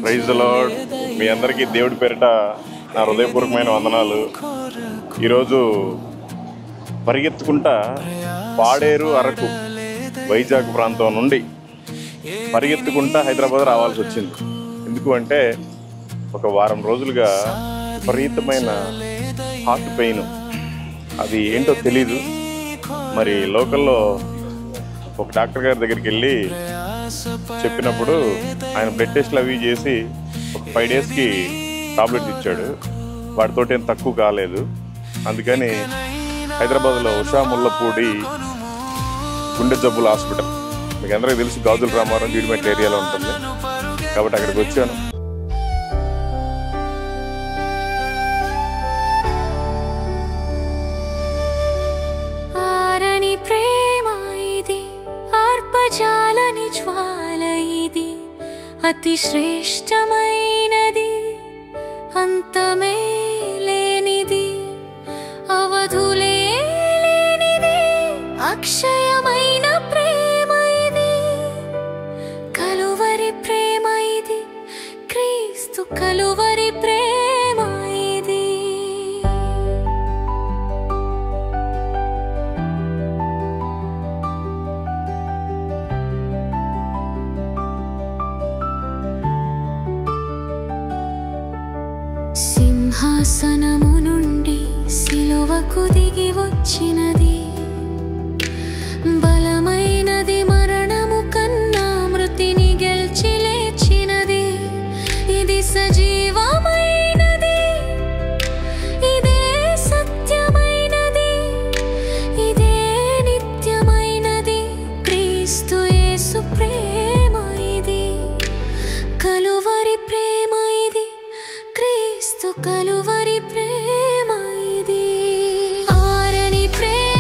Praise the Lord. మీ అందరికీ దేవుడి పేరిట నా హృదయపూర్వకమైన వందనాలు. ఈరోజు పరిగెత్తుకుంటా పాడేరు అరకు వైజాగ్ ప్రాంతం నుండి పరిగెత్తుకుంటా హైదరాబాద్ రావాల్సి వచ్చింది. ఎందుకు అంటే ఒక వారం రోజులుగా విపరీతమైన హార్ట్ పెయిన్, అది ఏంటో తెలీదు. మరి లోకల్లో ఒక డాక్టర్ గారి దగ్గరికి వెళ్ళి చెప్పినప్పుడు ఆయన బ్లడ్ టెస్ట్లు అవి చేసి ఒక 5 డేస్కి టాబ్లెట్స్ ఇచ్చాడు. వాటితోటి ఏం తక్కువ కాలేదు. అందుకని హైదరాబాద్లో ఉషా ముల్లపూడి గుండె జబ్బుల హాస్పిటల్, మీకు అందరికీ తెలుసు, గాజుల రామారం జీడిమెట్ల ఏరియాలో ఉంటుంది. కాబట్టి అక్కడికి వచ్చాను. చాలని జ్వాల ఇది, అతి శ్రేష్టమైనది, అంతమే లేనిది, అవధులే లేనిది, అక్షయమైన ప్రేమ ఇది, కలువరి ప్రేమ ఇది, క్రీస్తు కలువరి ప్రేమ ఇది. సింహాసనము నుండి సిలువకు దిగి వచ్చినది, బలమైనది, మరణము కన్నా మృతిని గెలిచి లేచినది, ఇది సజీవమైనది, ఇదే సత్యమైనది, ఇదే నిత్యమైనది, క్రీస్తు యేసు ప్రేమ ఇది, కలువరి ప్రేమ ఇది, క్రీస్తు కలువరి ప్రేమ ఇది. ఆరని ప్రేమ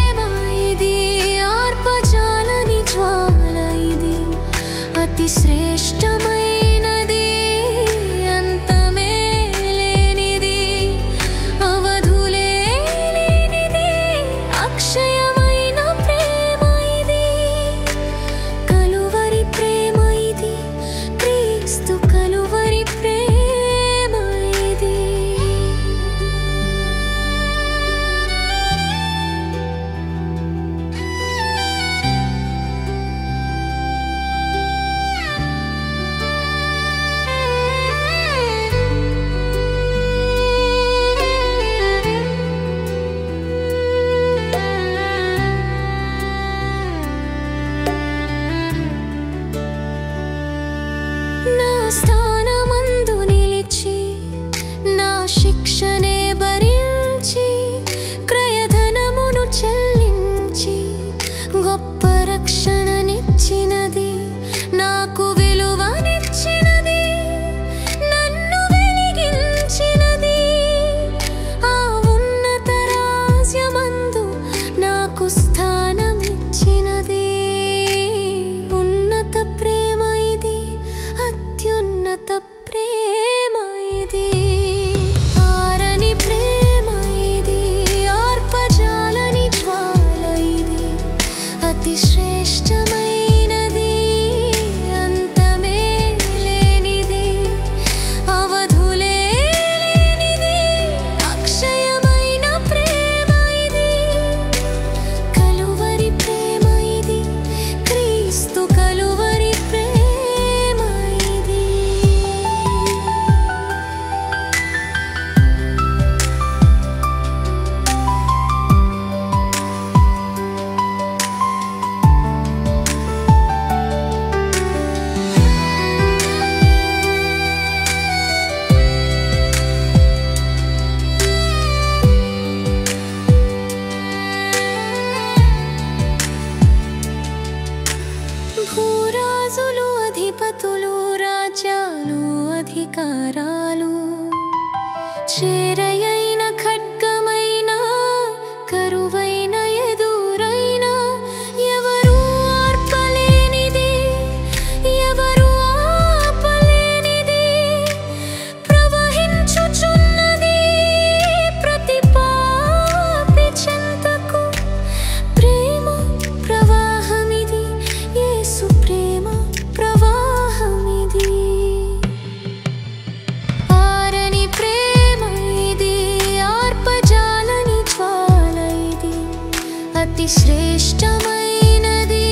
అతి శ్రేష్టమైనది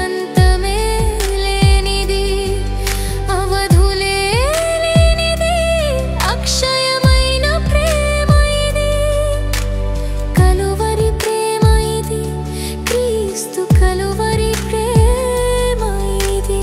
అంతమే లేనిది అవధులే లేనిది అక్షయమైన ప్రేమ ఇది కలువరి ప్రేమ ఇది క్రీస్తు కలువరి ప్రేమ ఇది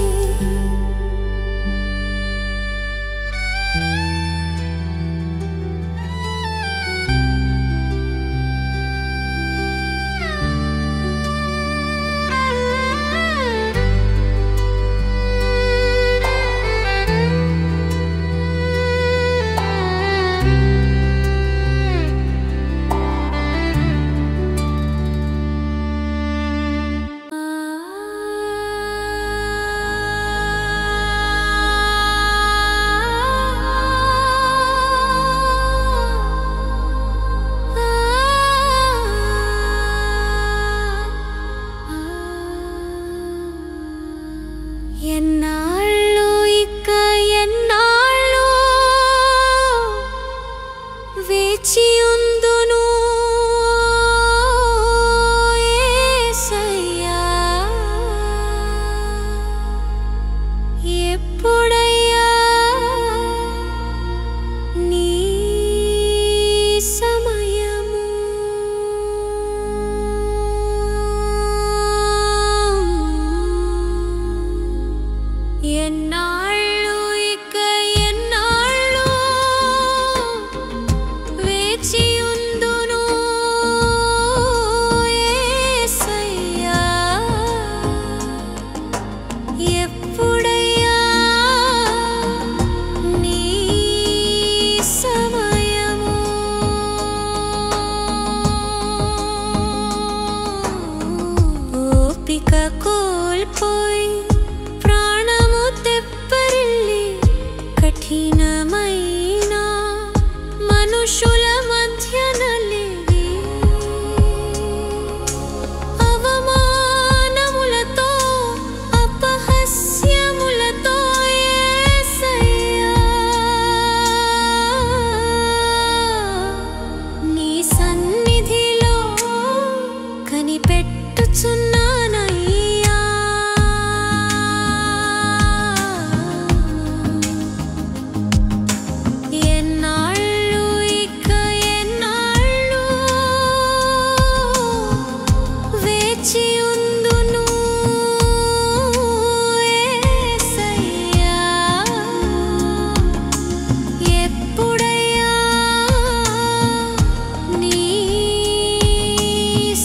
ఎన్నాళ్ళు ఇక ఎన్నాళ్ళు వేచి ఉందును యేసయ్యా ఎప్పుడయ్యా నీ సమయము ఎన్నాళ్ళు ఇక ఎన్నాళ్ళు వేచి ఉందును యేసయ్యా ఎప్పుడయ్యా నీ సమయము ఓపిక కోల్పోయి ప్రాణము తెప్పరిల్లి కఠినమైన మనుషుల మధ్య నలిగి అవమానములతో అపహాస్యములతో యేసయ్యా నీ సన్నిధిలో కనిపెట్టుచున్నానయ్యా ఎన్నాళ్ళు ఇక ఎన్నాళ్ళు వేచి ఉందును యేసయ్యా ఎప్పుడయ్యా నీ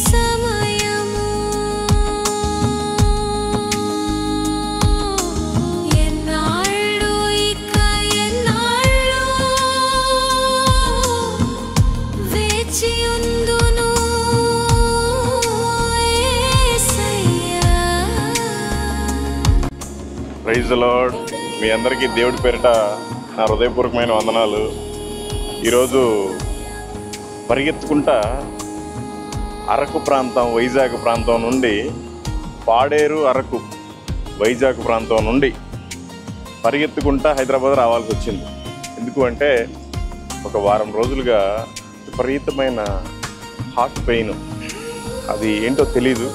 సమయము ఎన్నాళ్ళు ఇక ఎన్నాళ్ళు వేచి ఉందును యేసయ్యా ప్రైజ్ ది లార్డ్. మీ అందరికీ దేవుడి పేరిట నా హృదయపూర్వకమైన వందనాలు. ఈరోజు పరిగెత్తుకుంటా అరకు ప్రాంతం వైజాగ్ ప్రాంతం నుండి పాడేరు అరకు వైజాగ్ ప్రాంతం నుండి పరిగెత్తుకుంటా హైదరాబాద్ రావాల్సి వచ్చింది. ఎందుకు అంటే ఒక వారం రోజులుగా విపరీతమైన హార్ట్ పెయిన్, అది ఏంటో తెలీదు.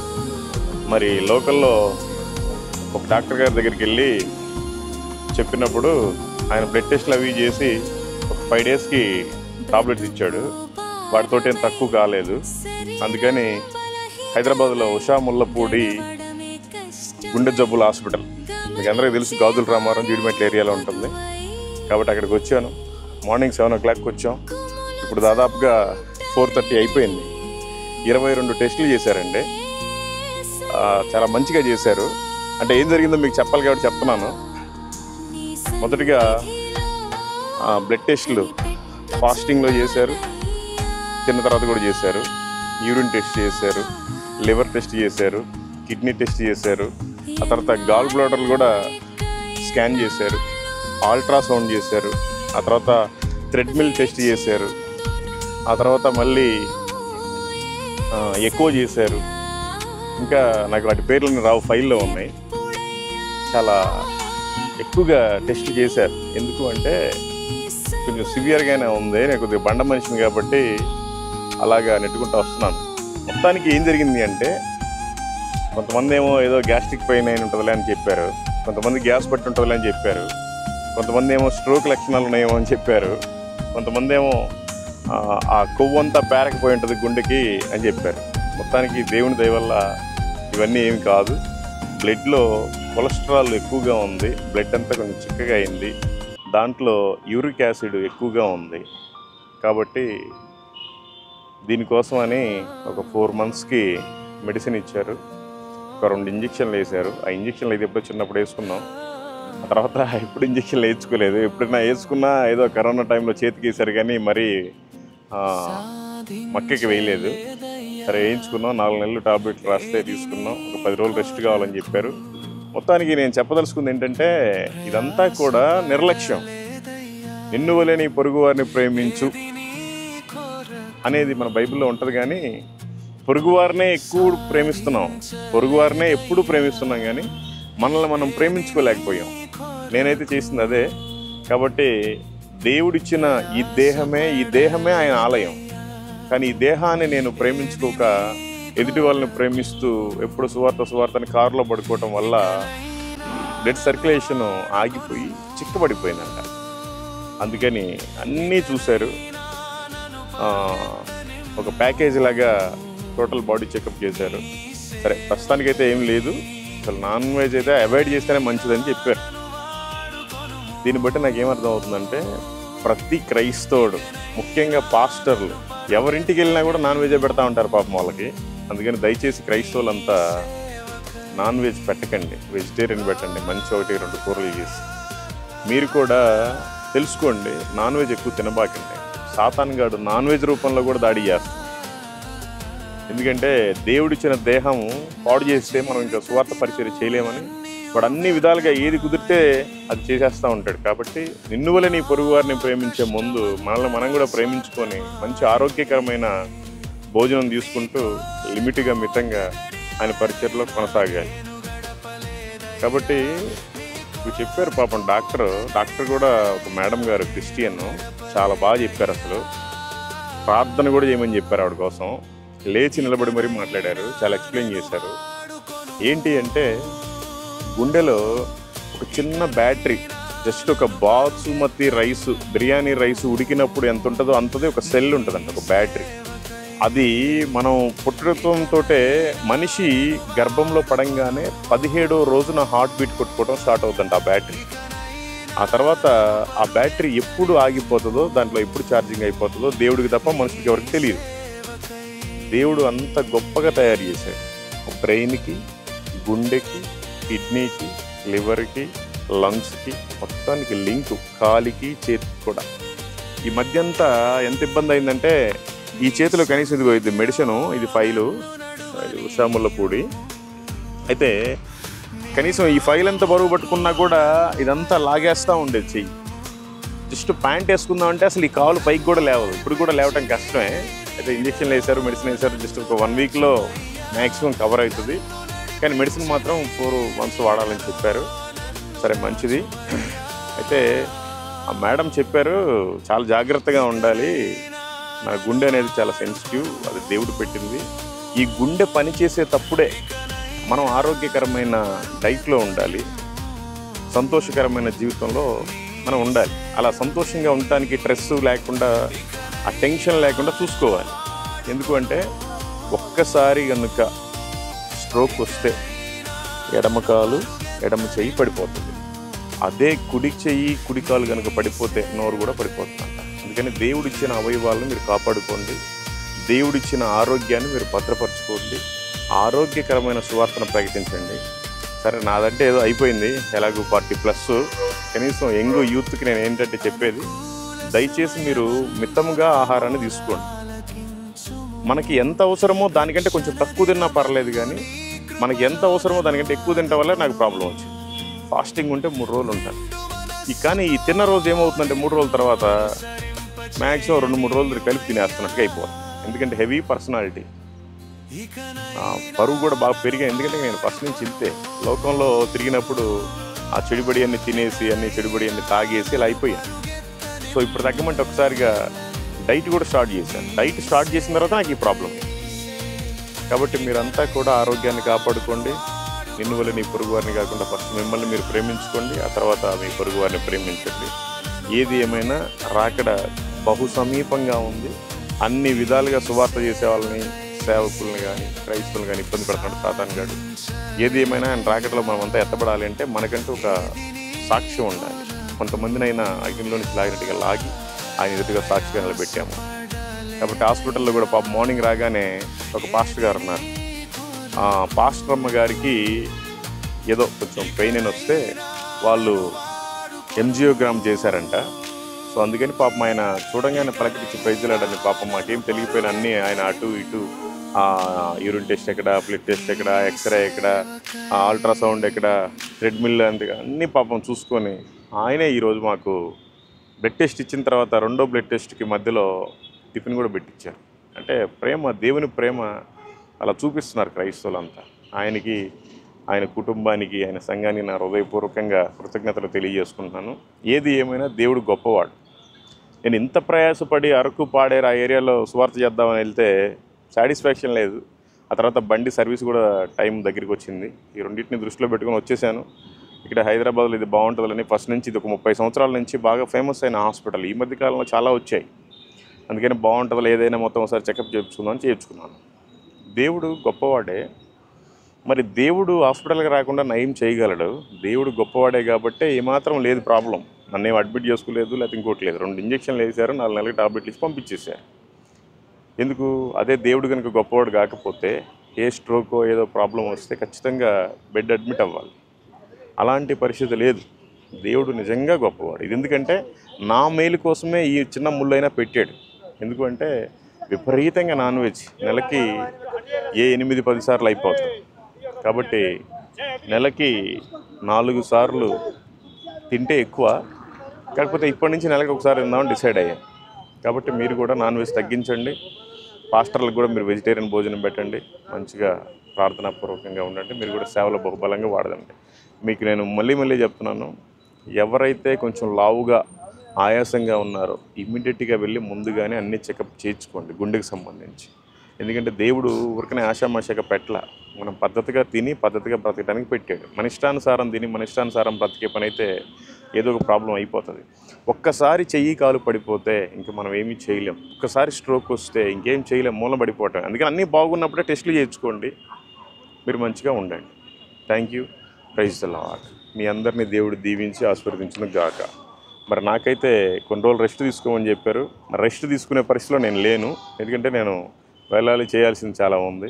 మరి లోకల్లో ఒక డాక్టర్ గారి దగ్గరికి వెళ్ళి చెప్పినప్పుడు ఆయన బ్లడ్ టెస్ట్లు అవి చేసి ఒక 5 డేస్కి టాబ్లెట్స్ ఇచ్చాడు. వాటితోటి ఏం తక్కువ కాలేదు. అందుకని హైదరాబాద్లో ఉషా ముల్లపూడి గుండె జబ్బుల హాస్పిటల్, మీకు అందరికీ తెలుసు, గాజుల రామారం జీడిమెట్ల ఏరియాలో ఉంటుంది. కాబట్టి అక్కడికి వచ్చాను. మార్నింగ్ 7 o'clock వచ్చాం. ఇప్పుడు దాదాపుగా 4:30 అయిపోయింది. 22 టెస్టులు చేశారండి. చాలా మంచిగా చేశారు. అంటే ఏం జరిగిందో మీకు చెప్పాలి కాబట్టి చెప్తున్నాను. మొదటిగా బ్లడ్ టెస్టులు ఫాస్టింగ్లో చేశారు, తిన్న తర్వాత కూడా చేశారు. యూరిన్ టెస్ట్ చేశారు, లివర్ టెస్ట్ చేశారు, కిడ్నీ టెస్ట్ చేశారు. ఆ తర్వాత గాల్ బ్లాడర్లు కూడా స్కాన్ చేశారు, అల్ట్రాసౌండ్ చేశారు. ఆ తర్వాత థ్రెడ్మిల్ టెస్ట్ చేశారు. ఆ తర్వాత మళ్ళీ ఎక్కువ చేశారు. ఇంకా నాకు వాటి పేర్లు రావు, ఫైల్లో ఉన్నాయి. చాలా ఎక్కువగా టెస్ట్ చేశారు. ఎందుకు అంటే కొంచెం సివియర్గానే ఉంది. నేను కొద్దిగా బండ మనిషిని కాబట్టి అలాగా నెట్టుకుంటూ వస్తున్నాను. మొత్తానికి ఏం జరిగింది అంటే, కొంతమంది ఏమో ఏదో గ్యాస్ట్రిక్ పెయిన్ అయిన ఉంటుందిలే అని చెప్పారు, కొంతమంది గ్యాస్ పట్టి ఉంటుందిలే అని చెప్పారు, కొంతమంది ఏమో స్ట్రోక్ లక్షణాలు ఉన్నాయేమో అని చెప్పారు, కొంతమంది ఏమో ఆ కొవ్వు అంతా పేరకపోయి ఉంటుంది గుండెకి అని చెప్పారు. మొత్తానికి దేవుని దయ వల్ల ఇవన్నీ ఏమి కాదు. బ్లడ్లో కొలెస్ట్రాల్ ఎక్కువగా ఉంది, బ్లడ్ అంతా కొంచెం చిక్కగా అయింది, దాంట్లో యూరిక్ యాసిడ్ ఎక్కువగా ఉంది. కాబట్టి దీనికోసమని ఒక 4 monthsకి మెడిసిన్ ఇచ్చారు, ఒక 2 ఇంజక్షన్లు వేశారు. ఆ ఇంజక్షన్లు అయితే ఎప్పుడో చిన్నప్పుడు వేసుకున్నాం, ఆ తర్వాత ఎప్పుడు ఇంజక్షన్లు వేయించుకోలేదు. ఎప్పుడైనా వేసుకున్నా ఏదో కరోనా టైంలో చేతికి వేశారు కానీ మరీ మక్కకి వేయలేదు. సరే వేయించుకున్నాం, 4 నెలలు టాబ్లెట్లు రాస్తే తీసుకున్నాం, ఒక 10 రోజులు రెస్ట్ కావాలని చెప్పారు. మొత్తానికి నేను చెప్పదలుచుకుంది ఏంటంటే, ఇదంతా కూడా నిర్లక్ష్యం. నిన్ను వలె నీ పొరుగు వారిని ప్రేమించు అనేది మన బైబిల్లో ఉంటుంది, కానీ పొరుగువారినే ఎక్కువ ప్రేమిస్తున్నాం, పొరుగువారినే ఎప్పుడు ప్రేమిస్తున్నాం, కానీ మనల్ని మనం ప్రేమించుకోలేకపోయాం. నేనైతే చేసింది అదే. కాబట్టి దేవుడిచ్చిన ఈ దేహమే ఆయన ఆలయం. కానీ ఈ దేహాన్ని నేను ప్రేమించుకోక ఎదుటి వాళ్ళని ప్రేమిస్తూ ఎప్పుడు సువార్తని కారులో పడుకోవటం వల్ల బ్లడ్ సర్క్యులేషన్ ఆగిపోయి చిక్కబడిపోయిందంట. అందుకని అన్నీ చూశారు, ఒక ప్యాకేజీ లాగా టోటల్ బాడీ చెకప్ చేశారు. సరే ప్రస్తుతానికైతే ఏం లేదు, అసలు నాన్ వెజ్ అయితే అవాయిడ్ చేస్తేనే మంచిదని చెప్పారు. దీన్ని బట్టి నాకు ఏమర్థం అవుతుందంటే, ప్రతి క్రైస్తవుడు, ముఖ్యంగా పాస్టర్లు, ఎవరింటికి వెళ్ళినా కూడా నాన్ వెజే పెడతా ఉంటారు పాపం వాళ్ళకి. అందుకని దయచేసి క్రైస్తవులంతా నాన్ వెజ్ పెట్టకండి, వెజిటేరియన్ పెట్టండి, మంచి 1-2 కూరలు చేసి. మీరు కూడా తెలుసుకోండి, నాన్ వెజ్ ఎక్కువ తినబాకండి. సాతాన్ గాడు నాన్ వెజ్ రూపంలో కూడా దాడి చేస్తాం. ఎందుకంటే దేవుడిచ్చిన దేహం పాడు చేస్తే మనం ఇంకా సువార్త పరిచర్య చేయలేమని వాడు అన్ని విధాలుగా ఏది కుదిరితే అది చేసేస్తూ ఉంటాడు. కాబట్టి నిన్ను వలె నీ పొరుగు వారిని ప్రేమించే ముందు మనల్ని మనం కూడా ప్రేమించుకొని మంచి ఆరోగ్యకరమైన భోజనం తీసుకుంటూ లిమిట్గా మితంగా ఆయన పరిచర్లో కొనసాగాలి. కాబట్టి ఇప్పుడు చెప్పారు పాపం డాక్టర్ కూడా ఒక మేడం గారు క్రిస్టియన్, చాలా బాగా చెప్పారు. అసలు ప్రార్థన కూడా చేయమని చెప్పారు ఆవిడ కోసం. లేచి నిలబడి మరీ మాట్లాడారు, చాలా ఎక్స్ప్లెయిన్ చేశారు. ఏంటి అంటే, గుండెలో ఒక చిన్న బ్యాటరీ, జస్ట్ ఒక బాసుమతి రైసు, బిర్యానీ రైసు ఉడికినప్పుడు ఎంత ఉంటుందో అంతది ఒక సెల్ ఉంటుందండి, ఒక బ్యాటరీ. అది మనం పుట్టడంతో మనిషి గర్భంలో పడంగానే 17వ రోజున హార్ట్ బీట్ కొట్టుకోవడం స్టార్ట్ అవుతుందంట ఆ బ్యాటరీ. ఆ తర్వాత ఆ బ్యాటరీ ఎప్పుడు ఆగిపోతుందో, దాంట్లో ఎప్పుడు ఛార్జింగ్ అయిపోతుందో దేవుడికి తప్ప మనుషులకి ఎవరికి తెలియదు. దేవుడు అంత గొప్పగా తయారు చేశాడు. బ్రెయిన్కి, గుండెకి, కిడ్నీకి, లివర్కి, లంగ్స్కి, మొత్తానికి లింక్, కాలికి, చేతికి కూడా. ఈ మధ్య అంతా ఎంత ఇబ్బంది అయిందంటే, ఈ చేతిలో కనీసం ఇది మెడిసిను, ఇది ఫైలు, ఉషాముల్లపూడి అయితే కనీసం ఈ ఫైల్ ఎంత బరువు పట్టుకున్నా కూడా ఇదంతా లాగేస్తూ ఉండేది చెయ్యి. జస్ట్ ప్యాంట్ వేసుకుందామంటే అసలు ఈ కాలు పైకి కూడా లేవదు. ఇప్పుడు కూడా లేవటం కష్టమే. అయితే ఇంజక్షన్లు వేశారు, మెడిసిన్ వేశారు, జస్ట్ ఒక 1 వీక్లో మ్యాక్సిమం కవర్ అవుతుంది. కానీ మెడిసిన్ మాత్రం 4 months వాడాలని చెప్పారు. సరే మంచిది. అయితే ఆ మేడం చెప్పారు, చాలా జాగ్రత్తగా ఉండాలి, నా గుండె అనేది చాలా సెన్సిటివ్, అది దేవుడు పెట్టింది. ఈ గుండె పనిచేసేటప్పుడే మనం ఆరోగ్యకరమైన డైట్లో ఉండాలి, సంతోషకరమైన జీవితంలో మనం ఉండాలి. అలా సంతోషంగా ఉండటానికి స్ట్రెస్ లేకుండా, ఆ టెన్షన్ లేకుండా చూసుకోవాలి. ఎందుకు అంటే, ఒక్కసారి కనుక స్ట్రోక్ వస్తే ఎడమ కాలు, ఎడమ చెయ్యి పడిపోతుంది. అదే కుడి చెయ్యి, కుడి కాలు కనుక పడిపోతే నోరు కూడా పడిపోతుందంట. అందుకని దేవుడిచ్చిన అవయవాలను మీరు కాపాడుకోండి, దేవుడిచ్చిన ఆరోగ్యాన్ని మీరు భద్రపరచుకోండి, ఆరోగ్యకరమైన సువార్తను ప్రకటించండి. సరే నాదంటే ఏదో అయిపోయింది, ఎలాగో 40+, కనీసం యంగ్ యూత్కి నేను ఏంటంటే చెప్పేది, దయచేసి మీరు మితంగా ఆహారాన్ని తీసుకోండి. మనకి ఎంత అవసరమో దానికంటే కొంచెం తక్కువ తిన్నా పర్లేదు, కానీ మనకి ఎంత అవసరమో దానికంటే ఎక్కువ తినడం వల్ల నాకు ప్రాబ్లం వచ్చింది. ఫాస్టింగ్ ఉంటే 3 రోజులు ఉంటాను. కానీ ఈ తిన్న రోజు ఏమవుతుందంటే 3 రోజుల తర్వాత మ్యాక్సిమం 2-3 రోజులు కలిపి తినేస్తున్నట్టుగా అయిపోతుంది. ఎందుకంటే హెవీ పర్సనాలిటీ, బరువు కూడా బాగా పెరిగాయి. ఎందుకంటే నేను ఫస్ట్ నుంచి ఇంతే, లోకంలో తిరిగినప్పుడు ఆ చెడుబడి అన్ని తినేసి, చెడుబడి అన్ని తాగేసి ఇలా అయిపోయాను. సో ఇప్పుడు తగ్గమంటే ఒకసారిగా డైట్ కూడా స్టార్ట్ చేశాను. డైట్ స్టార్ట్ చేసిన తర్వాత నాకు ఈ ప్రాబ్లం. కాబట్టి మీరంతా కూడా ఆరోగ్యాన్ని కాపాడుకోండి. నిన్ను వల్ల నీ పొరుగు వారిని కాకుండా ఫస్ట్ మిమ్మల్ని మీరు ప్రేమించుకోండి, ఆ తర్వాత మీ పొరుగు వారిని ప్రేమించండి. ఏది ఏమైనా రాకడ బహు సమీపంగా ఉంది. అన్ని విధాలుగా సువార్త చేసే వాళ్ళని, సేవకుల్ని కానీ క్రైస్తవులు కానీ ఇబ్బంది పెడుతున్నాడు సాతాను గాడు. ఏది ఏమైనా ఆయన రాకడలో మనమంతా ఎత్తపడాలి అంటే మనకంటూ ఒక సాక్ష్యం ఉండాలి. కొంతమందిని అయినా అగ్నిలో నుంచి లాగినట్టుగా లాగి ఆయన ఎదుటిగా సాక్షిగా నిలబెట్టాము. కాబట్టి హాస్పిటల్లో కూడా పాప మార్నింగ్ రాగానే ఒక పాస్టర్ గారు ఉన్నారు. పాస్టర్ అమ్మ గారికి ఏదో కొంచెం పెయిన్ అని వస్తే వాళ్ళు ఎంజియోగ్రామ్ చేశారంట. సో అందుకని పాపం ఆయన చూడంగానే పలకరించి ప్రైజ్లాడని, పాపం మాకేం తెలియపోయిన అన్నీ ఆయన అటు ఇటు యూరిన్ టెస్ట్ ఎక్కడ, బ్లడ్ టెస్ట్ ఎక్కడ, ఎక్స్రే ఎక్కడ, అల్ట్రాసౌండ్ ఎక్కడ, ట్రెడ్మిల్ అన్నీ పాపం చూసుకొని ఆయనే ఈరోజు మాకు బ్లడ్ టెస్ట్ ఇచ్చిన తర్వాత రెండో బ్లడ్ టెస్ట్కి మధ్యలో టిఫిన్ కూడా పెట్టించారు. అంటే ప్రేమ, దేవుని ప్రేమ అలా చూపిస్తున్నారు క్రైస్తవులంతా. ఆయనకి, ఆయన కుటుంబానికి, ఆయన సంఘానికి నా హృదయపూర్వకంగా కృతజ్ఞతలు తెలియజేసుకుంటున్నాను. ఏది ఏమైనా దేవుడు గొప్పవాడు. నేను ఇంత ప్రయాసపడి అరకు, పాడేరు ఆ ఏరియాలో సువార్త చేద్దామని వెళ్తే సాటిస్ఫాక్షన్ లేదు. ఆ తర్వాత బండి సర్వీస్ కూడా టైం దగ్గరికి వచ్చింది. ఈ రెండింటిని దృష్టిలో పెట్టుకొని వచ్చేసాను. ఇక్కడ హైదరాబాద్లో ఇది బాగుంటుందని ఫస్ట్ నుంచి, ఇది ఒక 30 సంవత్సరాల నుంచి బాగా ఫేమస్ అయిన హాస్పిటల్. ఈ మధ్యకాలంలో చాలా వచ్చాయి. అందుకని బాగుంటుందో ఏదైనా మొత్తం ఒకసారి చెకప్ చేయించుకుందామని చేయించుకున్నాను. దేవుడు గొప్పవాడే. మరి దేవుడు హాస్పిటల్కి రాకుండా నయం చేయగలడు. దేవుడు గొప్పవాడే కాబట్టి ఏమాత్రం లేదు ప్రాబ్లం. నన్ను ఏం అడ్మిట్ చేసుకోలేదు, లేకపోతే ఇంకోటి లేదు. 2 ఇంజక్షన్లు వేసారు, 4 నెలలకి టాబ్లెట్లు ఇచ్చి పంపించేశారు. ఎందుకు? అదే దేవుడు కనుక గొప్పవాడు కాకపోతే ఏ స్ట్రోకో ఏదో ప్రాబ్లం వస్తే ఖచ్చితంగా బెడ్ అడ్మిట్ అవ్వాలి. అలాంటి పరిస్థితి లేదు. దేవుడు నిజంగా గొప్పవాడు. ఇది ఎందుకంటే నా మేలు కోసమే ఈ చిన్న ముళ్ళైనా పెట్టాడు. ఎందుకంటే విపరీతంగా నాన్ వెజ్ నెలకి 8-10 సార్లు అయిపోతుంది. కాబట్టి నెలకి 4 సార్లు తింటే ఎక్కువ. కాకపోతే ఇప్పటి నుంచి నెలకి ఒకసారి తిందామని డిసైడ్ అయ్యాం. కాబట్టి మీరు కూడా నాన్ వెజ్ తగ్గించండి. పాస్టర్లకు కూడా మీరు వెజిటేరియన్ భోజనం పెట్టండి. మంచిగా ప్రార్థనాపూర్వకంగా ఉండండి. మీరు కూడా సేవలో బహుబలంగా వాడదండి. మీకు నేను మళ్ళీ చెప్తున్నాను, ఎవరైతే కొంచెం లావుగా ఆయాసంగా ఉన్నారో ఇమ్మీడియట్గా వెళ్ళి ముందుగానే అన్ని చెకప్ చేయించుకోండి గుండెకి సంబంధించి. ఎందుకంటే దేవుడు ఊరికనే ఆషామాషగా పెట్టల, మనం పద్ధతిగా తిని పద్ధతిగా బ్రతకడానికి పెట్టాడు. మన ఇష్టానుసారం తిని మన ఇష్టానుసారం బ్రతికే పని అయితే ఏదో ఒక ప్రాబ్లం అయిపోతుంది. ఒక్కసారి చెయ్యి కాలు పడిపోతే ఇంక మనం ఏమీ చేయలేం. ఒక్కసారి స్ట్రోక్ వస్తే ఇంకేం చేయలేం, మూలం పడిపోవటం. అందుకని అన్నీ బాగున్నప్పుడే టెస్టులు చేయించుకోండి. మీరు మంచిగా ఉండండి. Thank you. Praise the Lord. మీ అందరినీ దేవుడు దీవించి ఆశీర్వదించును గాక. మరి నాకైతే కొన్ని రోజులు రెస్ట్ తీసుకోమని చెప్పారు. మరి రెస్ట్ తీసుకునే పరిస్థితిలో నేను లేను. ఎందుకంటే నేను వెళ్ళాలి, చేయాల్సింది చాలా ఉంది.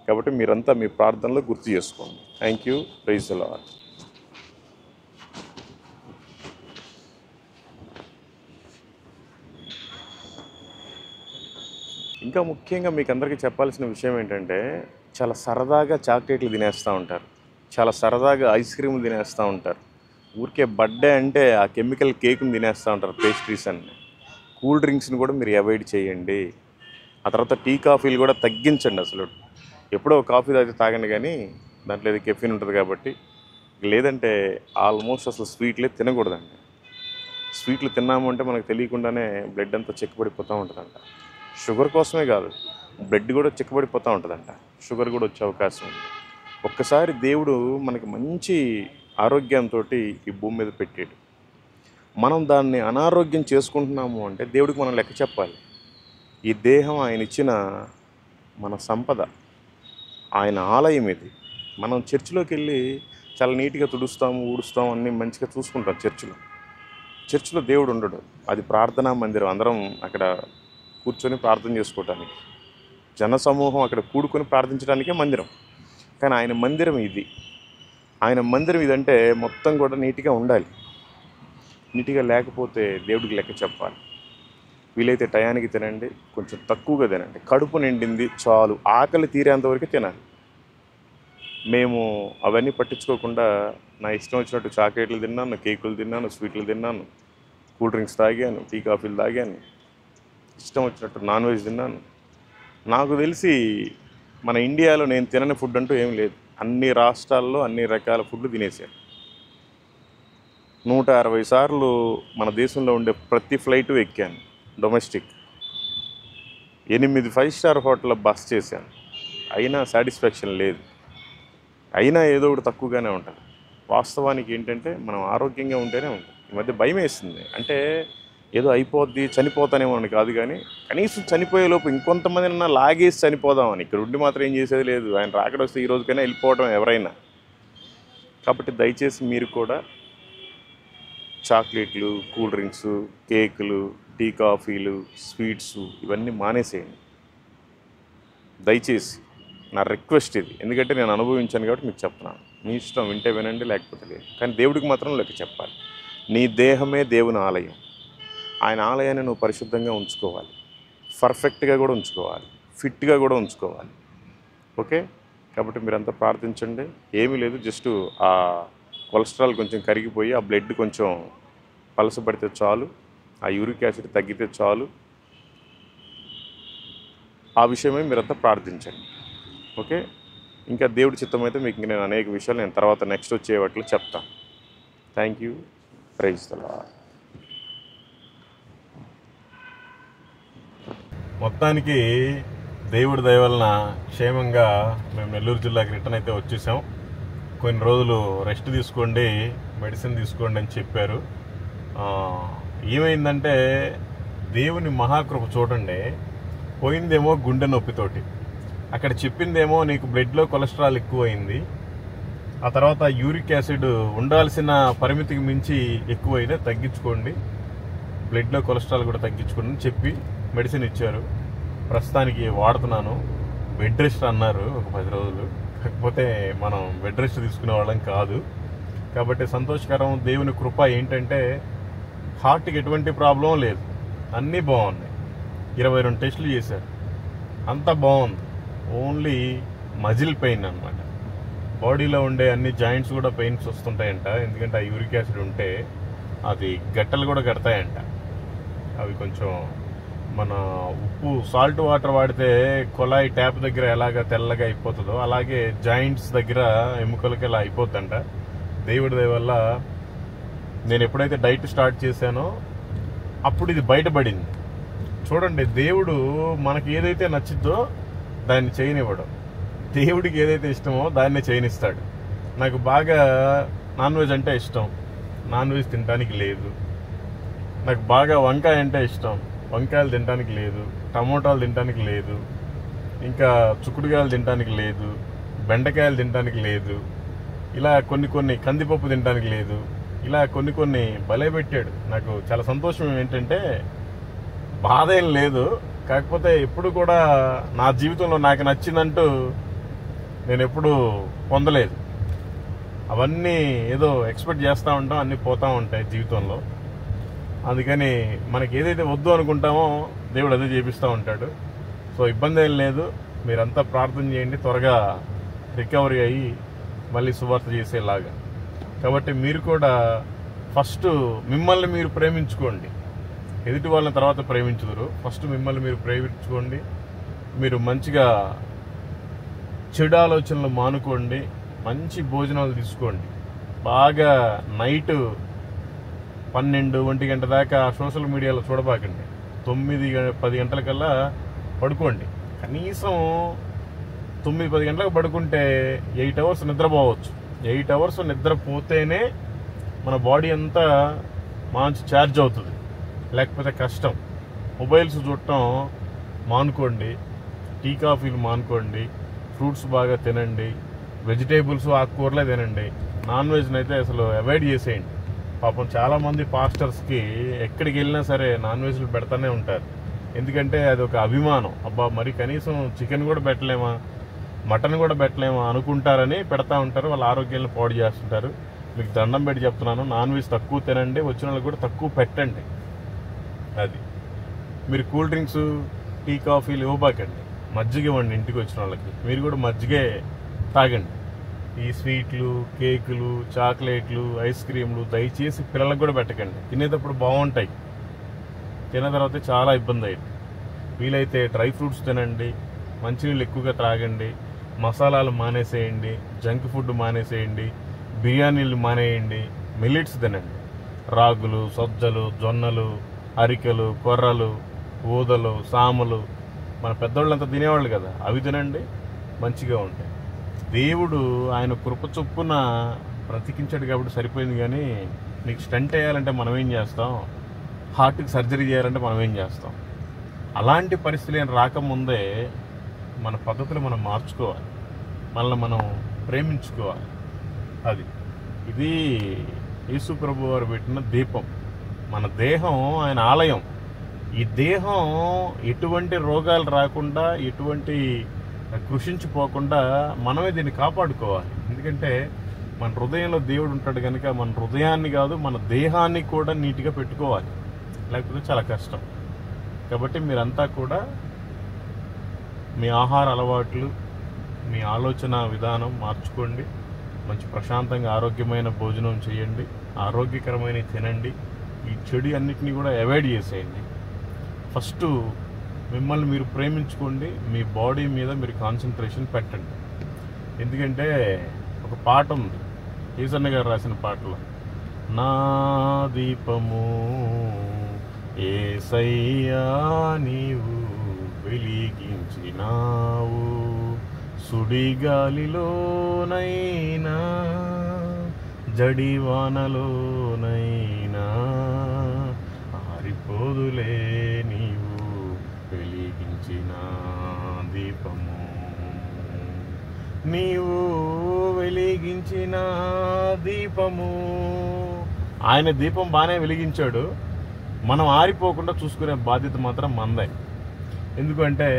కాబట్టి మీరంతా మీ ప్రార్థనలో గుర్తు చేసుకోండి. Thank you. Praise the Lord. ఇంకా ముఖ్యంగా మీకు అందరికీ చెప్పాల్సిన విషయం ఏంటంటే, చాలా సరదాగా చాక్లెట్లు తినేస్తూ ఉంటారు, చాలా సరదాగా ఐస్ క్రీమ్లు తినేస్తూ ఉంటారు. ఊరికే బర్త్డే అంటే ఆ కెమికల్ కేక్ని తినేస్తూ ఉంటారు, పేస్ట్రీస్ అన్ని. కూల్ డ్రింక్స్ని కూడా మీరు అవాయిడ్ చేయండి. ఆ తర్వాత టీ కాఫీలు కూడా తగ్గించండి. అసలు ఎప్పుడో కాఫీ తాగండి, కానీ దాంట్లో ఏదో కెఫీన్ ఉంటుంది కాబట్టి. లేదంటే ఆల్మోస్ట్ అసలు స్వీట్లే తినకూడదండి. స్వీట్లు తిన్నాము అంటే మనకు తెలియకుండానే బ్లడ్ అంతా చెక్కబడిపోతూ ఉంటుందంట. షుగర్ కోసమే కాదు, బ్లడ్ కూడా చిక్కబడిపోతూ ఉంటుందంట. షుగర్ కూడా వచ్చే అవకాశం ఉంది. ఒక్కసారి దేవుడు మనకి మంచి ఆరోగ్యంతో ఈ భూమి మీద పెట్టాడు. మనం దాన్ని అనారోగ్యం చేసుకుంటున్నాము అంటే దేవుడికి మనం లెక్క చెప్పాలి. ఈ దేహం ఆయన ఇచ్చిన మన సంపద, ఆయన ఆలయం ఇది. మనం చర్చిలోకి వెళ్ళి చాలా నీట్గా తుడుస్తాము, ఊడుస్తాము, అన్నీ మంచిగా చూసుకుంటాం. చర్చిలో దేవుడు ఉండడు. అది ప్రార్థనా మందిరం. అందరం అక్కడ కూర్చొని ప్రార్థన చేసుకోవటానికి, జనసమూహం అక్కడ కూడుకొని ప్రార్థించడానికే మందిరం. కానీ ఆయన మందిరం ఇది. ఆయన మందిరం ఇదంటే మొత్తం కూడా నీట్గా ఉండాలి. నీట్గా లేకపోతే దేవుడికి లెక్క చెప్పాలి. వీలైతే టయానికి తినండి, కొంచెం తక్కువగా తినండి. కడుపు నిండింది చాలు, ఆకలి తీరేంతవరకు తినాలి. మేము అవన్నీ పట్టించుకోకుండా నా ఇష్టం వచ్చినట్టు చాక్లెట్లు తిన్నాను, కేకులు తిన్నాను, స్వీట్లు తిన్నాను, కూల్ డ్రింక్స్ తాగాను, టీ కాఫీలు తాగాను, ఇష్టం వచ్చినట్టు నాన్ వెజ్ తిన్నాను. నాకు తెలిసి మన ఇండియాలో నేను తినని ఫుడ్ అంటూ ఏం లేదు. అన్ని రాష్ట్రాల్లో అన్ని రకాల ఫుడ్లు తినేసాను. 160 సార్లు మన దేశంలో ఉండే ప్రతి ఫ్లైటు ఎక్కాను, డొమెస్టిక్. 8 5 స్టార్ హోటల్లో బస్ చేశాను. అయినా సాటిస్ఫాక్షన్ లేదు, అయినా ఏదో ఒకటి తక్కువగానే ఉంటుంది. వాస్తవానికి ఏంటంటే మనం ఆరోగ్యంగా ఉంటేనే ఉంటుంది. ఈ మధ్య భయం వేస్తుంది, అంటే ఏదో అయిపోద్ది చనిపోతానేమో అని కాదు, కానీ కనీసం చనిపోయేలోపు ఇంకొంతమందినన్నా లాగేసి చనిపోదామని. ఇక్కడ ఉండి మాత్రం ఏం చేసేది లేదు. ఆయన రాకడొస్తే ఈ రోజుకైనా వెళ్ళిపోవడం ఎవరైనా. కాబట్టి దయచేసి మీరు కూడా చాక్లెట్లు, కూల్ డ్రింక్స్, కేకులు, టీ కాఫీలు, స్వీట్స్ ఇవన్నీ మానేసేయండి దయచేసి. నా రిక్వెస్ట్ ఇది, ఎందుకంటే నేను అనుభవించాను కాబట్టి మీకు చెప్తున్నాను. మీ ఇష్టం, వింటే వినండి, లేకపోతే లేదు. కానీ దేవుడికి మాత్రం లెక్క చెప్పాలి. నీ దేహమే దేవుని ఆలయం. ఆయన ఆలయాన్ని నువ్వు పరిశుద్ధంగా ఉంచుకోవాలి, పర్ఫెక్ట్గా కూడా ఉంచుకోవాలి, ఫిట్గా కూడా ఉంచుకోవాలి. ఓకే, కాబట్టి మీరంతా ప్రార్థించండి. ఏమీ లేదు, జస్ట్ ఆ కొలెస్ట్రాల్ కొంచెం కరిగిపోయి ఆ బ్లడ్ కొంచెం పలసపడితే చాలు, ఆ యూరిక్ యాసిడ్ తగ్గితే చాలు. ఆ విషయమే మీరంతా ప్రార్థించండి. ఓకే, ఇంకా దేవుడి చిత్తం అయితే మీకు నేను అనేక విషయాలు నేను తర్వాత నెక్స్ట్ వచ్చే వాటిలో చెప్తాను. Thank you. Praise the Lord. మొత్తానికి దేవుడి దయ వలన క్షేమంగా మేము నెల్లూరు జిల్లాకి రిటర్న్ అయితే వచ్చేసాం. కొన్ని రోజులు రెస్ట్ తీసుకోండి, మెడిసిన్ తీసుకోండి అని చెప్పారు. ఏమైందంటే దేవుని మహాకృప చూడండి. పోయిందేమో గుండె నొప్పితోటి, అక్కడ చెప్పిందేమో నీకు బ్లడ్లో కొలెస్ట్రాల్ ఎక్కువైంది, ఆ తర్వాత యూరిక్ యాసిడ్ ఉండాల్సిన పరిమితికి మించి ఎక్కువైతే తగ్గించుకోండి, బ్లడ్లో కొలెస్ట్రాల్ కూడా తగ్గించుకోండి అని చెప్పి మెడిసిన్ ఇచ్చారు. ప్రస్తుతానికి వాడుతున్నాను. బెడ్ రెస్ట్ అన్నారు ఒక 10 రోజులు, కాకపోతే మనం బెడ్ రెస్ట్ తీసుకునే వాళ్ళం కాదు. కాబట్టి సంతోషకరం. దేవుని కృప ఏంటంటే హార్ట్కి ఎటువంటి ప్రాబ్లం లేదు, అన్నీ బాగున్నాయి. 22 టెస్టులు చేశారు, అంతా బాగుంది. ఓన్లీ మజిల్ పెయిన్ అన్నమాట. బాడీలో ఉండే అన్ని జాయింట్స్ కూడా పెయిన్స్ వస్తుంటాయంట, ఎందుకంటే ఆ యూరిక్ యాసిడ్ ఉంటే అది గట్టలు కూడా కడతాయంట. అవి కొంచెం మన ఉప్పు సాల్ట్ వాటర్ వాడితే కొలాయి ట్యాప్ దగ్గర ఎలాగ తెల్లగా అయిపోతుందో అలాగే జాయింట్స్ దగ్గర ఎముకలకి ఎలా అయిపోతుందంట. దేవుడి దయ వల్ల నేను ఎప్పుడైతే డైట్ స్టార్ట్ చేశానో అప్పుడు ఇది బయటపడింది. చూడండి, దేవుడు మనకి ఏదైతే నచ్చిద్దో దాన్ని చేయనివ్వడం, దేవుడికి ఏదైతే ఇష్టమో దాన్నే చేయనిస్తాడు. నాకు బాగా నాన్ వెజ్ అంటే ఇష్టం, నాన్ వెజ్ తినడానికి లేదు. నాకు బాగా వంకాయ అంటే ఇష్టం, వంకాయలు తినడానికి లేదు. టమోటాలు తినడానికి లేదు, ఇంకా చుక్కుడుకాయలు తినడానికి లేదు, బెండకాయలు తినడానికి లేదు, ఇలా కొన్ని కందిపప్పు తినడానికి లేదు, ఇలా కొన్ని భలే పెట్టాడు. నాకు చాలా సంతోషం ఏంటంటే బాధ ఏం లేదు, కాకపోతే ఎప్పుడు కూడా నా జీవితంలో నాకు నచ్చిందంటూ నేను ఎప్పుడు పొందలేదు. అవన్నీ ఏదో ఎక్స్పెక్ట్ చేస్తూ ఉంటాం, అన్నీ పోతూ ఉంటాయి జీవితంలో. అందుకని మనకి ఏదైతే వద్దు అనుకుంటామో దేవుడు అదే చేపిస్తూ ఉంటాడు. సో ఇబ్బంది ఏం లేదు, మీరంతా ప్రార్థన చేయండి త్వరగా రికవరీ అయ్యి మళ్ళీ సువార్త చేసేలాగా. కాబట్టి మీరు కూడా ఫస్ట్ మిమ్మల్ని మీరు ప్రేమించుకోండి, ఎదుటి వాళ్ళని తర్వాత ప్రేమించుదురు. ఫస్ట్ మిమ్మల్ని మీరు ప్రేమించుకోండి. మీరు మంచిగా చెడు ఆలోచనలు మానుకోండి, మంచి భోజనాలు తీసుకోండి. బాగా నైట్ 12-1 గంట దాకా సోషల్ మీడియాలో చూడబాకండి. 9-10 గంటలకల్లా పడుకోండి. కనీసం 9-10 గంటలకు పడుకుంటే 8 అవర్స్ నిద్రపోవచ్చు. 8 అవర్స్ నిద్రపోతేనే మన బాడీ అంతా మంచి ఛార్జ్ అవుతుంది, లేకపోతే కష్టం. మొబైల్స్ చూడటం మానుకోండి, టీ కాఫీలు మానుకోండి, ఫ్రూట్స్ బాగా తినండి, వెజిటేబుల్స్ ఆకుకూరలే తినండి. నాన్ వెజ్ని అయితే అసలు అవాయిడ్ చేసేయండి. పాపం చాలామంది పాస్టర్స్కి ఎక్కడికి వెళ్ళినా సరే నాన్ వెజ్లు పెడతానే ఉంటారు, ఎందుకంటే అది ఒక అభిమానం. అబ్బా మరి కనీసం చికెన్ కూడా పెట్టలేమా, మటన్ కూడా పెట్టలేమా అనుకుంటారని పెడతా ఉంటారు. వాళ్ళ ఆరోగ్యాలను పాడు చేస్తుంటారు. మీకు దండం పెట్టి చెప్తున్నాను, నాన్ వెజ్ తక్కువ తినండి, వచ్చిన వాళ్ళకి కూడా తక్కువ పెట్టండి. అది మీరు కూల్ డ్రింక్స్, టీ కాఫీలు ఇవ్వబాకండి, మజ్జిగ ఇవ్వండి ఇంటికి వచ్చిన వాళ్ళకి. మీరు కూడా మజ్జిగే తాగండి. ఈ స్వీట్లు, కేకులు, చాక్లెట్లు, ఐస్ క్రీమ్లు దయచేసి పిల్లలకు కూడా పెట్టకండి. తినేటప్పుడు బాగుంటాయి, తిన్న తర్వాత చాలా ఇబ్బంది అయింది. వీలైతే డ్రై ఫ్రూట్స్ తినండి, మంచినీళ్ళు ఎక్కువగా త్రాగండి, మసాలాలు మానేసేయండి, జంక్ ఫుడ్ మానేసేయండి, బిర్యానీలు మానేయండి, మిల్లెట్స్ తినండి. రాగులు, సజ్జలు, జొన్నలు, అరికెలు, కొర్రలు, ఊదలు, సామలు మన పెద్దవాళ్ళంతా తినేవాళ్ళు కదా, అవి తినండి. మంచిగా ఉంటాయి. దేవుడు ఆయన కృప చొప్పున బ్రతికించాడు కాబట్టి సరిపోయింది. కానీ నీకు స్టంట్ వేయాలంటే మనం ఏం చేస్తాం, హార్ట్కి సర్జరీ చేయాలంటే మనం ఏం చేస్తాం. అలాంటి పరిస్థితులు ఏం రాకముందే మన పద్ధతులు మనం మార్చుకోవాలి, మనల్ని మనం ప్రేమించుకోవాలి. ఇది యేసు ప్రభు వారు పెట్టిన దీపం. మన దేహం ఆయన ఆలయం. ఈ దేహం ఎటువంటి రోగాలు రాకుండా, ఎటువంటి కృషించిపోకుండా మనమే దీన్ని కాపాడుకోవాలి. ఎందుకంటే మన హృదయంలో దేవుడు ఉంటాడు కనుక మన హృదయాన్ని కాదు, మన దేహాన్ని కూడా నీట్గా పెట్టుకోవాలి, లేకపోతే చాలా కష్టం. కాబట్టి మీరంతా కూడా మీ ఆహార అలవాట్లు, మీ ఆలోచన విధానం మార్చుకోండి. మంచి ప్రశాంతంగా ఆరోగ్యమైన భోజనం చేయండి, ఆరోగ్యకరమైన తినండి. ఈ చెడు అన్నిటినీ కూడా అవాయిడ్ చేసేయండి. ఫస్ట్ మిమ్మల్ని మీరు ప్రేమించుకోండి, మీ బాడీ మీద మీరు కాన్సన్ట్రేషన్ పెట్టండి. ఎందుకంటే ఒక పాట ఉంది, ఈసన్న గారు రాసిన పాటలో, నా దీపము యేసయ్యా నీవు వెలిగించినావు, సుడిగాలిలోనైనా జడివానలోనైనా ఆరిపోదులే నీవు వెలిగించిన దీపము, నీవు వెలిగించిన దీపము. ఆయన దీపం బాగానే వెలిగించాడు, మనం ఆరిపోకుండా చూసుకునే బాధ్యత మాత్రం మనదే. ఎందుకంటే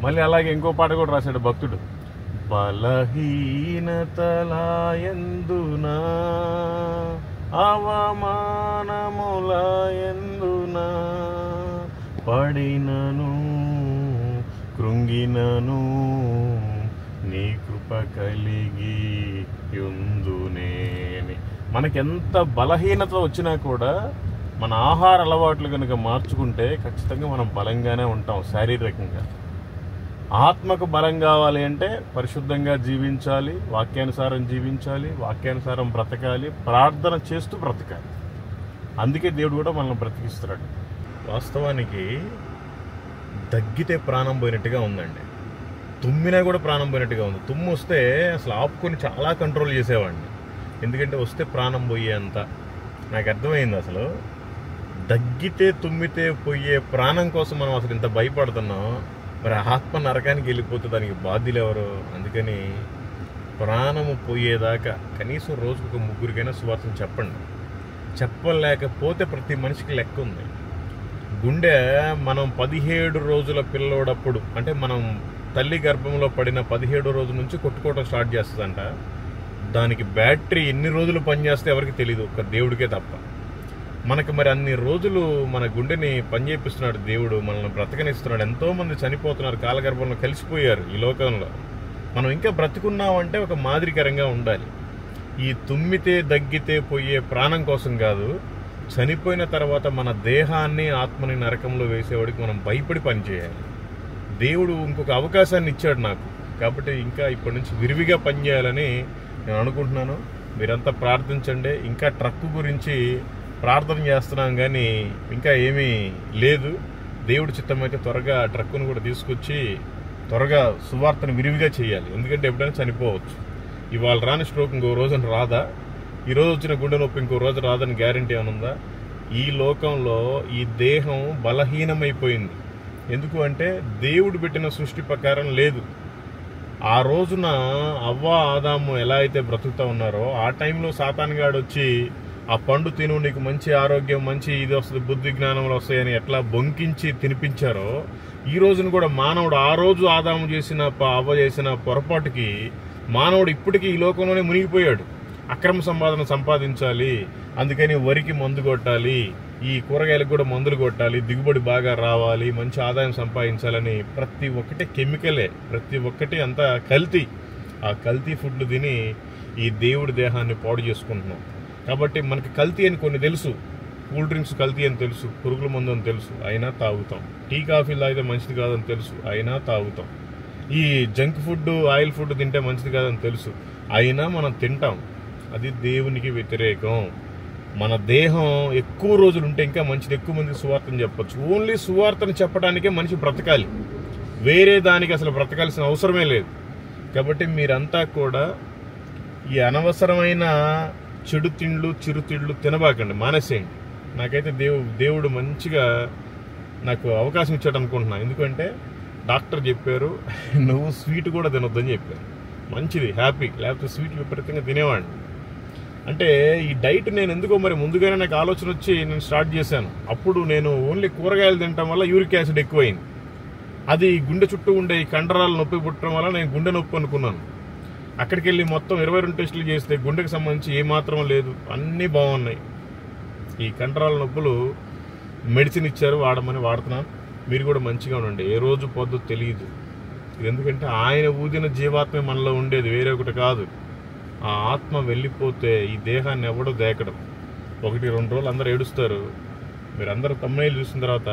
మళ్ళీ అలాగే ఇంకో పాట కూడా రాశాడు భక్తుడు, బలహీనతలాయందునా అవమానములాయందునా పడినను కృంగినను నీ కృప కలిగి యుందునేని. మనకెంత బలహీనత వచ్చినా కూడా మన ఆహార అలవాట్లు కనుక మార్చుకుంటే ఖచ్చితంగా మనం బలంగానే ఉంటాం శారీరకంగా. ఆత్మకు బలం కావాలి అంటే పరిశుద్ధంగా జీవించాలి, వాక్యానుసారం జీవించాలి, వాక్యానుసారం బ్రతకాలి, ప్రార్థన చేస్తూ బ్రతకాలి. అందుకే దేవుడు కూడా మనల్ని బ్రతికిస్తున్నాడు. వాస్తవానికి దగ్గితే ప్రాణం పోయినట్టుగా ఉందండి, తుమ్మినా కూడా ప్రాణం పోయినట్టుగా ఉంది. తుమ్ము వస్తే అసలు ఆపుకొని చాలా కంట్రోల్ చేసేవాడిని, ఎందుకంటే వస్తే ప్రాణం పోయేంత నాకు అర్థమైంది. అసలు దగ్గితే తుమ్మితే పోయే ప్రాణం కోసం మనం అసలు ఇంత భయపడుతున్నాం, మరి ఆత్మ నరకానికి వెళ్ళిపోతే దానికి బాధ్యులు ఎవరు? అందుకని ప్రాణము పోయేదాకా కనీసం రోజుకు ఒక ముగ్గురికైనా సువార్తను చెప్పండి. చెప్పలేకపోతే ప్రతి మనిషికి లెక్క ఉంది. గుండె మనం 17 రోజుల పిల్లోడప్పుడు, అంటే మనం తల్లి గర్భంలో పడిన 17 రోజుల నుంచి కొట్టుకోవడం స్టార్ట్ చేస్తుందంట. దానికి బ్యాటరీ ఎన్ని రోజులు పనిచేస్తే ఎవరికి తెలియదు, ఒక దేవుడికే తప్ప. మనకు మరి అన్ని రోజులు మన గుండెని పనిచేపిస్తున్నాడు దేవుడు, మనల్ని బ్రతకనిస్తున్నాడు. ఎంతోమంది చనిపోతున్నారు, కాలగర్భంలో కలిసిపోయారు ఈ లోకంలో. మనం ఇంకా బ్రతుకున్నామంటే ఒక మాదిరికరంగా ఉండాలి. ఈ తుమ్మితే దగ్గితే పోయే ప్రాణం కోసం కాదు, చనిపోయిన తర్వాత మన దేహాన్ని ఆత్మని నరకంలో వేసేవాడికి మనం భయపడి పనిచేయాలి. దేవుడు ఇంకొక అవకాశాన్ని ఇచ్చాడు నాకు, కాబట్టి ఇంకా ఇప్పటి నుంచి విరివిగా పనిచేయాలని నేను అనుకుంటున్నాను. మీరంతా ప్రార్థించండి. ఇంకా ట్రక్కు గురించి ప్రార్థన చేస్తున్నాం కానీ ఇంకా ఏమీ లేదు. దేవుడి చిత్తమైతే త్వరగా ట్రక్కును కూడా తీసుకొచ్చి త్వరగా సువార్తను విరివిగా చేయాలి. ఎందుకంటే ఎప్పుడైనా చనిపోవచ్చు. ఇవాళ రాని స్ట్రోక్ ఇంకో రోజున రాదా? ఈరోజు వచ్చిన గుండె నొప్పి ఇంకో రోజు రాదని గ్యారంటీ ఏమనుందా? ఈ లోకంలో ఈ దేహం బలహీనమైపోయింది. ఎందుకు అంటే దేవుడు పెట్టిన సృష్టి ప్రకారం లేదు. ఆ రోజున అవ్వ ఆదాము ఎలా అయితే బ్రతుకుతా ఉన్నారో ఆ టైంలో సాతానుగాడు వచ్చి ఆ పండు తిను, నీకు మంచి ఆరోగ్యం, మంచి ఇది వస్తుంది, బుద్ధి జ్ఞానములు వస్తాయని ఎట్లా బొంకించి తినిపించారో ఈ రోజున కూడా మానవుడు ఆ రోజు ఆదాము చేసిన అవ్వ చేసిన పొరపాటుకి మానవుడు ఇప్పటికీ ఈ లోకంలోనే మునిగిపోయాడు. అక్రమ సంపాదన సంపాదించాలి, అందుకని వరికి మందు కొట్టాలి, ఈ కూరగాయలకు కూడా మందులు కొట్టాలి, దిగుబడి బాగా రావాలి, మంచి ఆదాయం సంపాదించాలని ప్రతి ఒక్కటి కెమికలే, ప్రతి ఒక్కటి అంతా కల్తీ. ఆ కల్తీ ఫుడ్లు తిని ఈ దేవుడి దేహాన్ని పాడు చేసుకుంటున్నాం. కాబట్టి మనకి కల్తీ అని కొన్ని తెలుసు, కూల్ డ్రింక్స్ కల్తీ అని తెలుసు, పురుగుల మందు అని తెలుసు, అయినా తాగుతాం. టీ కాఫీలు తాగితే మంచిది కాదని తెలుసు, అయినా తాగుతాం. ఈ జంక్ ఫుడ్, ఆయిల్ ఫుడ్ తింటే మంచిది కాదని తెలుసు, అయినా మనం తింటాం. అది దేవునికి వ్యతిరేకం. మన దేహం ఎక్కువ రోజులు ఉంటే ఇంకా మంచిది, ఎక్కువ మందికి సువార్తను చెప్పచ్చు. ఓన్లీ సువార్తను చెప్పడానికే మనిషి బ్రతకాలి, వేరే దానికి అసలు బ్రతకాల్సిన అవసరమే లేదు. కాబట్టి మీరంతా కూడా ఈ అనవసరమైన చెడు తిండ్లు చిరుతిండ్లు తినబాకండి, మానేసేయండి. నాకైతే దేవుడు మంచిగా నాకు అవకాశం ఇచ్చాడు అనుకుంటున్నా. ఎందుకంటే డాక్టర్ చెప్పారు నువ్వు స్వీట్ కూడా తినొద్దని చెప్పారు. మంచిది, హ్యాపీ. లేకపోతే స్వీట్ విపరీతంగా తినేవాడిని. అంటే ఈ డైట్ నేను ఎందుకో మరి ముందుగానే నాకు ఆలోచన వచ్చి నేను స్టార్ట్ చేశాను. అప్పుడు నేను ఓన్లీ కూరగాయలు తినటం వల్ల యూరిక్ యాసిడ్ ఎక్కువైంది. అది గుండె చుట్టూ ఉండే ఈ కండరాలు నొప్పి పుట్టడం వల్ల నేను గుండె నొప్పి అనుకున్నాను. అక్కడికి వెళ్ళి మొత్తం 22 టెస్టులు చేస్తే గుండెకి సంబంధించి ఏమాత్రం లేదు, అన్నీ బాగున్నాయి. ఈ కండరాల నొప్పులు మెడిసిన్ ఇచ్చారు, వాడమని వాడుతున్నాను. మీరు కూడా మంచిగా ఉండండి. ఏ రోజు పొద్దు తెలియదు. ఇది ఎందుకంటే ఆయన ఊదిన జీవాత్మే మనలో ఉండేది, వేరే ఒకటి కాదు. ఆ ఆత్మ వెళ్ళిపోతే ఈ దేహాన్ని ఎవడో దేకడం. 1-2 రోజులు అందరూ ఏడుస్తారు. మీరు అందరూ తమ్ముళ్ళు చూసిన తర్వాత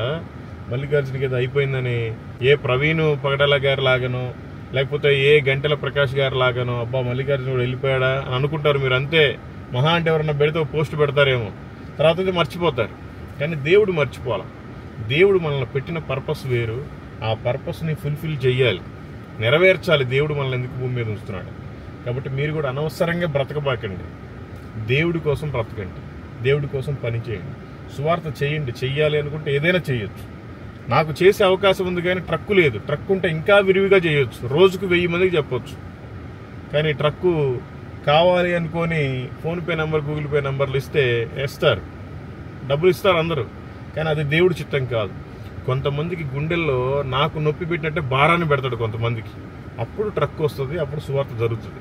మల్లికార్జునకి ఏదో అయిపోయిందని ఏ ప్రవీణ్ పగడాల గారి లాగానో లేకపోతే ఏ గంటెల ప్రకాష్ గారి లాగానో అబ్బా మల్లికార్జున కూడా వెళ్ళిపోయాడా అని అనుకుంటారు. మీరు అంతే, మహా అంటే ఎవరన్నా పెడితే పోస్ట్ పెడతారేమో, తర్వాత మర్చిపోతారు. కానీ దేవుడు మర్చిపోవాలి. దేవుడు మనల్ని పెట్టిన పర్పస్ వేరు. ఆ పర్పస్ని ఫుల్ఫిల్ చేయాలి, నెరవేర్చాలి. దేవుడు మనల్ని ఎందుకు భూమి మీద ఉంచుతున్నాడు. కాబట్టి మీరు కూడా అనవసరంగా బ్రతకబాకండి. దేవుడి కోసం బ్రతకండి, దేవుడి కోసం పని చేయండి, సువార్త చేయండి. చెయ్యాలి అనుకుంటే ఏదైనా చేయొచ్చు. నాకు చేసే అవకాశం ఉంది కానీ ట్రక్కు లేదు. ట్రక్కు ఉంటే ఇంకా విరివిగా చేయొచ్చు, రోజుకు 1000 మందికి చెప్పొచ్చు. కానీ ట్రక్కు కావాలి అనుకొని ఫోన్పే నెంబర్, గూగుల్ పే నెంబర్లు ఇస్తే వేస్తారు, డబ్బులు ఇస్తారు అందరూ. కానీ అది దేవుడి చిత్తం కాదు. కొంతమందికి గుండెల్లో నాకు నొప్పి పెట్టినట్టే భారాన్ని పెడతాడు కొంతమందికి. అప్పుడు ట్రక్ వస్తుంది, అప్పుడు సువార్త జరుగుతుంది.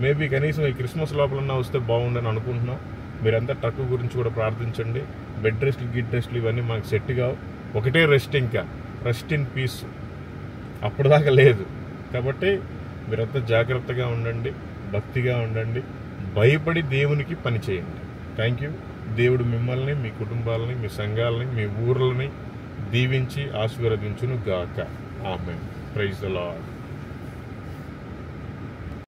మేబీ కనీసం ఈ క్రిస్మస్ లోపలన్నా వస్తే బాగుండని అనుకుంటున్నాం. మీరంతా ట్రక్ గురించి కూడా ప్రార్థించండి. బెడ్ రెస్ట్లు, గిడ్ రెస్ట్లు ఇవన్నీ మనకు సెట్ కావు. ఒకటే రెస్ట్, ఇంకా రెస్ట్ ఇన్ పీస్. అప్పుడు దాకా లేదు. కాబట్టి మీరంతా జాగ్రత్తగా ఉండండి, భక్తిగా ఉండండి, భయపడి దేవునికి పని చేయండి. Thank you. దేవుడు మిమ్మల్ని, మీ కుటుంబాలని, మీ సంఘాలని, మీ ఊర్లని దీవించి ఆశీర్వదించును గాక. ఆమేన్. Praise the lord.